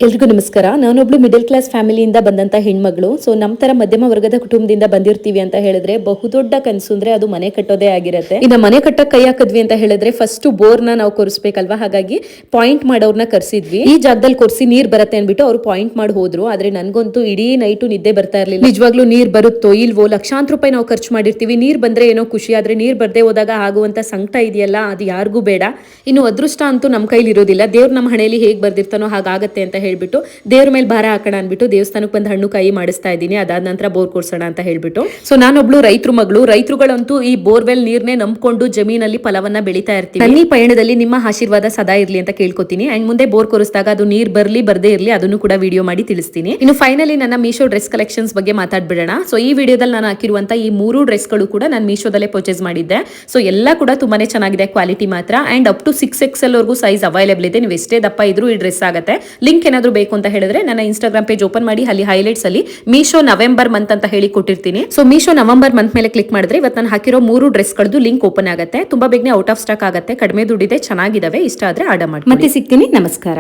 ಎಲ್ರಿಗೂ ನಮಸ್ಕಾರ. ನಾನೊಬ್ಳು middle class ಫ್ಯಾಮಿಲಿಯಿಂದ ಬಂದಂತ ಹೆಣ್ಮಗಳು. ಸೊ ನಮ್ಮ ತರ ಮಧ್ಯಮ ವರ್ಗದ ಕುಟುಂಬದಿಂದ ಬಂದಿರ್ತೀವಿ ಅಂತ ಹೇಳಿದ್ರೆ ಬಹುದೊಡ್ಡ ಕನಸು ಅಂದ್ರೆ ಅದು ಮನೆ ಕಟ್ಟೋದೇ ಆಗಿರುತ್ತೆ. ಇನ್ನು ಮನೆ ಕಟ್ಟಕ್ಕೆ ಕೈ ಹಾಕಿದ್ವಿ ಅಂತ ಹೇಳಿದ್ರೆ ಫಸ್ಟ್ ಬೋರ್ನ ನಾವು ಕೊರಿಸ್ಬೇಕಲ್ವಾ, ಹಾಗಾಗಿ ಪಾಯಿಂಟ್ ಮಾಡೋರ್ನ ಕರ್ಸಿದ್ವಿ. ಈ ಜಾಗದಲ್ಲಿ ಕೊರ್ಸಿ ನೀರ್ ಬರುತ್ತೆ ಅನ್ಬಿಟ್ಟು ಅವ್ರು ಪಾಯಿಂಟ್ ಮಾಡಿ ಹೋದ್ರು. ಆದ್ರೆ ನನ್ಗಂತೂ ಇಡೀ ನೈಟು ನಿದ್ದೆ ಬರ್ತಾ ಇರ್ಲಿಲ್ಲ. ನಿಜವಾಗ್ಲೂ ನೀರ್ ಬರುತ್ತೋ ಇಲ್ವೋ, ಲಕ್ಷಾಂತರ ರೂಪಾಯಿ ನಾವು ಖರ್ಚು ಮಾಡಿರ್ತೀವಿ, ನೀರ್ ಬಂದ್ರೆ ಏನೋ ಖುಷಿ, ಆದ್ರೆ ನೀರ್ ಬರ್ದೇ ಹೋದಾಗ ಆಗುವಂತ ಸಂಕಟ ಇದೆಯಲ್ಲ ಅದು ಯಾರಿಗೂ ಬೇಡ. ಇನ್ನು ಅದೃಷ್ಟ ಅಂತೂ ನಮ್ಮ ಕೈಲಿ ಇರೋದಿಲ್ಲ. ದೇವ್ರು ನಮ್ಮ ಹಣೆಯಲ್ಲಿ ಹೇಗ್ ಬರ್ದಿರ್ತಾನೋ ಹಾಗಾಗತ್ತೆ ಅಂತ ಹೇಳ್ಬಿಟ್ಟು ದೇವ್ರ ಮೇಲೆ ಭಾರ ಹಾಕೋಣ ಅನ್ಬಿಟ್ಟು ದೇವಸ್ಥಾನಕ್ಕೆ ಬಂದು ಹಣ್ಣು ಕಾಯಿ ಮಾಡಿಸ್ತಾ ಇದ್ದೀನಿ. ಅದಾದ ನಂತರ ಬೋರ್ ಕೊರ್ಸೋಣ ಅಂತ ಹೇಳ್ಬಿಟ್ಟು. ಸೊ ನಾನೊಬ್ಳು ರೈತರ ಮಗಳು. ರೈತರುಗಳಂತೂ ಈ ಬೋರ್ವೆಲ್ ನೀರ್ನೇ ನಂಬ್ಕೊಂಡು ಜಮೀನಲ್ಲಿ ಫಲವನ್ನ ಬೆಳಿತಾ ಇರ್ತೀವಿ. ನನ್ನ ಈ ಪಯಣದಲ್ಲಿ ನಿಮ್ಮ ಆಶೀರ್ವಾದ ಸದಾ ಇರ್ಲಿ ಅಂತ ಕೇಳ್ಕೊತೀನಿ. ಅಂಡ್ ಮುಂದೆ ಬೋರ್ ಕೊರಿಸಿದಾಗ ಅದು ನೀರ್ ಬರ್ಲಿ ಬರ್ದೇ ಇರ್ಲಿ ಅದನ್ನು ಕೂಡ ವಿಡಿಯೋ ಮಾಡಿ ತಿಳಿಸ್ತೀನಿ. ಇನ್ನು ಫೈನಲಿ ನನ್ನ ಮೀಶೋ ಡ್ರೆಸ್ ಕಲೆಕ್ಷನ್ಸ್ ಬಗ್ಗೆ ಮಾತಾಡ್ಬಿಡೋಣ. ಸೊ ಈ ವಿಡಿಯೋದಲ್ಲಿ ನಾನು ಹಾಕಿರುವಂತ ಈ 3 ಡ್ರೆಸ್ಗಳು ಕೂಡ ನಾನು ಮೀಶೋದಲ್ಲೇ ಪರ್ಚೇಸ್ ಮಾಡಿದ್ದೆ. ಸೊ ಎಲ್ಲ ಕೂಡ ತುಂಬಾನೇ ಚೆನ್ನಾಗಿದೆ, ಕ್ವಾಲಿಟಿ ಮಾತ್ರ. ಅಂಡ್ ಅಪ್ ಟು 6XL ವರೆಗೂ ಸೈಜ್ ಅವೈಲೇಬಲ್ ಇದೆ. ನೀವು ಎಷ್ಟೇ ದಪ್ಪ ಇದ್ರೂ ಈ ಡ್ರೆಸ್ ಆಗುತ್ತೆ. ಲಿಂಕ್ ಏನಾದ್ರು ಬೇಕು ಅಂತ ಹೇಳಿದ್ರೆ ನನ್ನ ಇನ್ಸ್ಟಾಗ್ರಾಮ್ ಪೇಜ್ ಓಪನ್ ಮಾಡಿ ಅಲ್ಲಿ ಹೈಲೈಟ್ಸ್ ಅಲ್ಲಿ ಮೀಶೋ ನವೆಂಬರ್ ಮಂತ್ ಅಂತ ಹೇಳಿ ಕೊಟ್ಟಿರ್ತೀನಿ. ಸೊ ಮೀಶೋ ನವೆಂಬರ್ ಮಂತ್ ಮೇಲೆ ಕ್ಲಿಕ್ ಮಾಡಿದ್ರೆ ಇವತ್ತು ನಾನು ಹಾಕಿರೋ 3 ಡ್ರೆಸ್ಗಳದ್ದು ಲಿಂಕ್ ಓಪನ್ ಆಗುತ್ತೆ. ತುಂಬಾ ಬೇಗನೆ ಔಟ್ ಆಫ್ ಸ್ಟಾಕ್ ಆಗುತ್ತೆ. ಕಡಿಮೆ ದುಡ್ಡಿದೆ, ಚೆನ್ನಾಗಿದಾವೆ. ಇಷ್ಟ ಆದ್ರೆ ಆರ್ಡರ್ ಮಾಡಿ. ಮತ್ತೆ ಸಿಗ್ತೀನಿ. ನಮಸ್ಕಾರ.